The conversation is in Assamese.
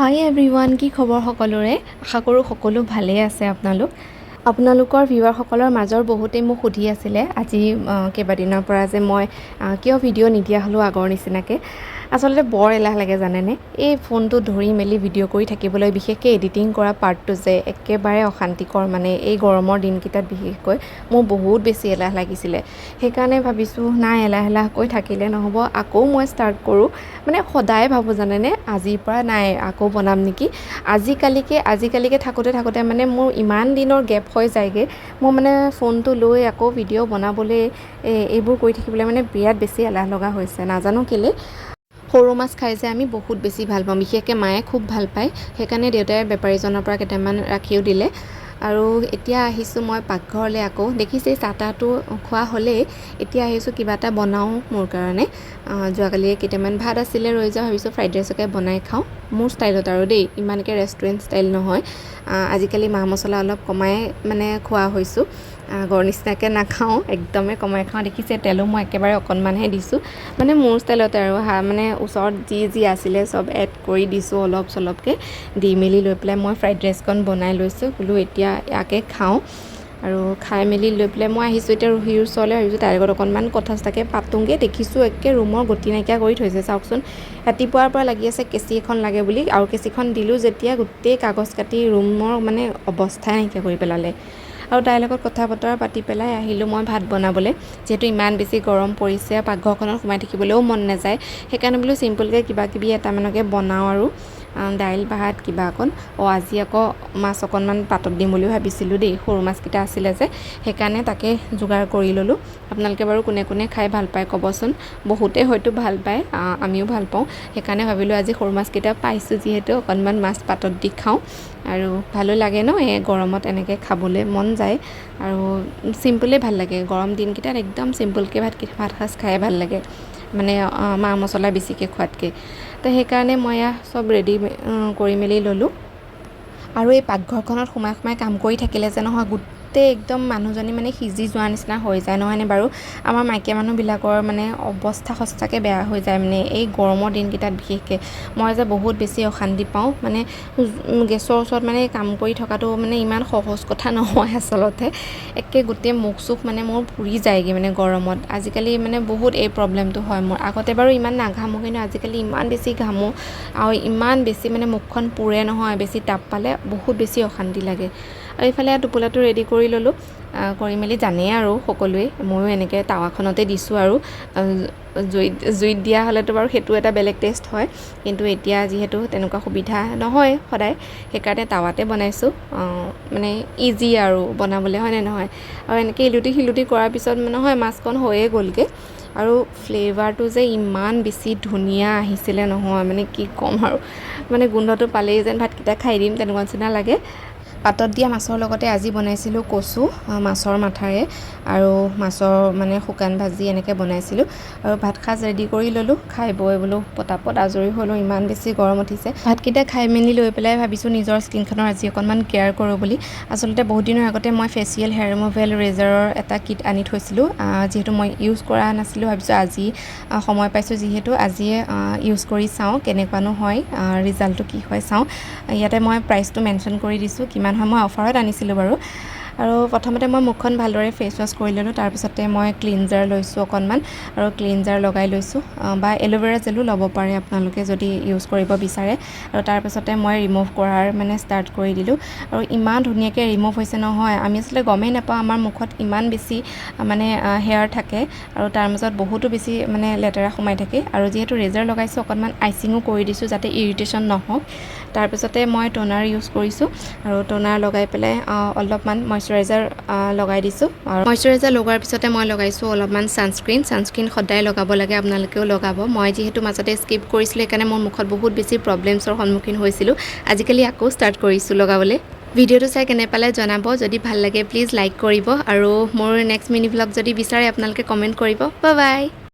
হাই এভৰিৱান, কি খবৰ সকলোৰে? আশা কৰোঁ সকলো ভালেই আছে। আপোনালোকৰ ভিউৱাৰসকলৰ মাজৰ বহুতেই মোক সুধি আছিলে আজি কেইবাদিনৰ পৰা যে মই কিয় ভিডিঅ' নিদিয়া হ'লো আগৰ নিচিনাকৈ। আচলতে বৰ এলাহ লাগে জানেনে, এই ফোনটো ধৰি মেলি ভিডিঅ' কৰি থাকিবলৈ, বিশেষকৈ এডিটিং কৰা পাৰ্টটো যে একেবাৰে অশান্তিকৰ। মানে এই গৰমৰ দিনকেইটাত বিশেষকৈ মোৰ বহুত বেছি এলাহ লাগিছিলে। সেইকাৰণে ভাবিছোঁ নাই, এলাহ থাকিলে নহ'ব, আকৌ মই ষ্টাৰ্ট কৰোঁ। মানে সদায় ভাবোঁ জানেনে, আজিৰ পৰা নাই আকৌ বনাম নেকি। আজিকালিকে থাকোঁতে মানে মোৰ ইমান দিনৰ গেপ হৈ যায়গৈ। মই মানে ফোনটো লৈ আকৌ ভিডিঅ' বনাবলৈ এইবোৰ কৰি থাকিবলৈ মানে বিৰাট বেছি এলাহ লগা হৈছে, নাজানো কেলৈ। সৰু মাছ খাই যে আমি বহুত বেছি ভাল পাওঁ, বিশেষকৈ মায়ে খুব ভাল পায়। সেইকাৰণে দেউতাই বেপাৰীজনৰ পৰা কেইটামান ৰাখিও দিলে। আৰু এতিয়া আহিছোঁ মই পাকঘৰলৈ। আকৌ দেখিছেই চাহ তাহটো খোৱা হ'লেই। এতিয়া আহিছোঁ কিবা এটা বনাওঁ মোৰ কাৰণে। যোৱাকালি কেইটামান ভাত আছিলে ৰৈ যোৱা, ভাবিছোঁ ফ্ৰাইড ৰাইচকে বনাই খাওঁ মোৰ ষ্টাইলত আৰু দেই, ইমানকৈ ৰেষ্টুৰেণ্ট ষ্টাইল নহয়। আজিকালি মা মছলা অলপ কমাই মানে খোৱা হৈছোঁ, আগৰ নিচিনাকৈ নাখাওঁ, একদমেই কমাই খাওঁ। দেখিছে তেলো মই একেবাৰে অকণমানহে দিছোঁ, মানে মোৰ ষ্টাইলতে আৰু মানে ওচৰত যি আছিলে চব এড কৰি দিছোঁ অলপ চলপকৈ দি মেলি লৈ পেলাই মই ফ্ৰাইড ৰাইচকণ বনাই লৈছোঁ। বোলো এতিয়া ইয়াকে খাওঁ। আৰু খাই মেলি লৈ পেলাই মই আহিছোঁ এতিয়া ৰুহিৰ ওচৰলৈ। ভাবিছোঁ তাইৰ লগত অকণমান কথা চথাকে পাতোঁগৈ। দেখিছোঁ একে ৰুমৰ গতি নাইকিয়া কৰি থৈছে, চাওকচোন। ৰাতিপুৱাৰ পৰা লাগি আছে কেঁচি এখন লাগে বুলি, আৰু কেঁচিখন দিলোঁ যেতিয়া গোটেই কাগজ কাটি ৰুমৰ মানে অৱস্থাই নাইকিয়া কৰি পেলালে। আৰু তাইৰ লগত কথা বতৰা পাতি পেলাই আহিলোঁ মই ভাত বনাবলৈ। যিহেতু ইমান বেছি গৰম পৰিছে, পাকঘৰখনত সোমাই থাকিবলৈও মন নাযায়। সেইকাৰণে বোলো চিম্পুলকৈ কিবাকিবি এটামানকে বনাওঁ আৰু দাইল ভাত কিবা অকণ। আজি আকৌ মাছ অকণমান পাতত দিম বুলি ভাবিছিলোঁ দেই, সৰু মাছকেইটা আছিলে যে, সেইকাৰণে তাকে যোগাৰ কৰি ল'লোঁ। আপোনালোকে বাৰু কোনে কোনে খাই ভাল পায় ক'বচোন। বহুতেই হয়তো ভাল পায়, আমিও ভাল পাওঁ। সেইকাৰণে ভাবিলোঁ আজি সৰু মাছকেইটা পাইছোঁ যিহেতু অকণমান মাছ পাতত দি খাওঁ। আৰু ভালো লাগে ন, এই গৰমত এনেকৈ খাবলৈ মন যায়। আৰু চিম্পুলেই ভাল লাগে, গৰম দিনকেইটাত একদম চিম্পুলকৈ ভাত সাজ খাই ভাল লাগে, মানে মা মছলা বেছিকৈ খোৱাতকৈ। তো সেইকাৰণে মই চব ৰেডি কৰি মেলি ল'লোঁ। আৰু এই পাকঘৰখনত সোমাই কাম কৰি থাকিলে যে নহয়, গোটেই একদম মানুহজনী মানে সিজি যোৱাৰ নিচিনা হৈ যায়, নহয়নে বাৰু? আমাৰ মাইকী মানুহবিলাকৰ মানে অৱস্থা সঁচাকৈ বেয়া হৈ যায় মানে এই গৰমৰ দিনকেইটাত বিশেষকৈ। মই যে বহুত বেছি অশান্তি পাওঁ, মানে গেছৰ ওচৰত মানে কাম কৰি থকাটো মানে ইমান সহজ কথা নহয় আচলতে। একে গোটেই মুখ চুখ মানে মোৰ পুৰি যায়গৈ মানে গৰমত। আজিকালি মানে বহুত এই প্ৰব্লেমটো হয় মোৰ। আগতে বাৰু ইমান নাঘামো, কিন্তু আজিকালি ইমান বেছি ঘামোঁ আৰু ইমান বেছি মানে মুখখন পুৰে নহয়, বেছি তাপ পালে বহুত বেছি অশান্তি লাগে। আৰু এইফালে টোপোলাটো ৰেডি কৰি ল'লোঁ। কৰি মেলি জানেই আৰু সকলোৱে, ময়ো এনেকৈ টাৱাখনতে দিছোঁ। আৰু জুইত দিয়া হ'লেতো বাৰু সেইটো এটা বেলেগ টেষ্ট হয়, কিন্তু এতিয়া যিহেতু তেনেকুৱা সুবিধা নহয় সদায়, সেইকাৰণে টাৱাতে বনাইছোঁ। মানে ইজি আৰু বনাবলৈ, হয়নে নহয়? আৰু এনেকৈ ইলুটি শিলুটি কৰাৰ পিছত নহয় মাছকণ হৈয়ে গ'লগৈ। আৰু ফ্লেভাৰটো যে ইমান বেছি ধুনীয়া আহিছিলে নহয়, মানে কি ক'ম আৰু, মানে গোন্ধটো পালেই যেন ভাতকেইটা খাই দিম তেনেকুৱা নিচিনা লাগে। পাতত দিয়া মাছৰ লগতে আজি বনাইছিলোঁ কচু মাছৰ মাথাৰে, আৰু মাছৰ মানে শুকান ভাজি এনেকৈ বনাইছিলোঁ। আৰু ভাত সাজ ৰেডি কৰি ল'লোঁ, খাই বৈ বোলো পটাপট আজৰি হ'লোঁ, ইমান বেছি গৰম উঠিছে। ভাতকেইটা খাই মেলি লৈ পেলাই ভাবিছোঁ নিজৰ স্কিনখনৰ আজি অকণমান কেয়াৰ কৰোঁ বুলি। আচলতে বহুত দিনৰ আগতে মই ফেচিয়েল হেয়াৰ ৰিমুভেল ৰেজাৰৰ এটা কিট আনি থৈছিলোঁ, যিহেতু মই ইউজ কৰা নাছিলোঁ। ভাবিছোঁ আজি সময় পাইছোঁ যিহেতু আজিয়ে ইউজ কৰি চাওঁ কেনেকুৱানো হয়, ৰিজাল্টটো কি হয় চাওঁ। ইয়াতে মই প্ৰাইচটো মেনশ্যন কৰি দিছোঁ কিমান হয়, মই অফাৰত আনিছিলোঁ বাৰু। আৰু প্ৰথমতে মই মুখখন ভালদৰে ফেচ ৱাছ কৰি ল'লোঁ, তাৰপিছতে মই ক্লিনজাৰ লৈছোঁ অকণমান, আৰু ক্লিনজাৰ লগাই লৈছোঁ, বা এল'ভেৰা জেলো ল'ব পাৰে আপোনালোকে যদি ইউজ কৰিব বিচাৰে। আৰু তাৰপিছতে মই ৰিমুভ কৰাৰ মানে ষ্টাৰ্ট কৰি দিলোঁ। আৰু ইমান ধুনীয়াকৈ ৰিমুভ হৈছে নহয়, আমি আচলতে গমেই নাপাওঁ আমাৰ মুখত ইমান বেছি মানে হেয়াৰ থাকে, আৰু তাৰ মাজত বহুতো বেছি মানে লেতেৰা সোমাই থাকে। আৰু যিহেতু ৰেজাৰ লগাইছোঁ অকণমান আইচিঙো কৰি দিছোঁ যাতে ইৰিটেশ্যন নহওক। তাৰপিছতে মই ট'নাৰ ইউজ কৰিছোঁ, আৰু ট'নাৰ লগাই পেলাই অলপমান মইশ্চাৰাইজাৰ লগাই দিছোঁ। আৰু মইশ্চাৰাইজাৰ লগোৱাৰ পিছতে মই লগাইছোঁ অলপমান ছানস্ক্ৰীন সদায় লগাব লাগে, আপোনালোকেও লগাব। মই যিহেতু মাজতে স্কিপ কৰিছিলোঁ, সেইকাৰণে মোৰ মুখত বহুত বেছি প্ৰব্লেমছৰ সন্মুখীন হৈছিলোঁ। আজিকালি আকৌ ষ্টাৰ্ট কৰিছোঁ লগাবলৈ। ভিডিঅ'টো চাই কেনে পালে জনাব, যদি ভাল লাগে প্লিজ লাইক কৰিব, আৰু মোৰ নেক্সট মিনি ভ্লগ যদি বিচাৰে আপোনালোকে কমেণ্ট কৰিব। Bye bye.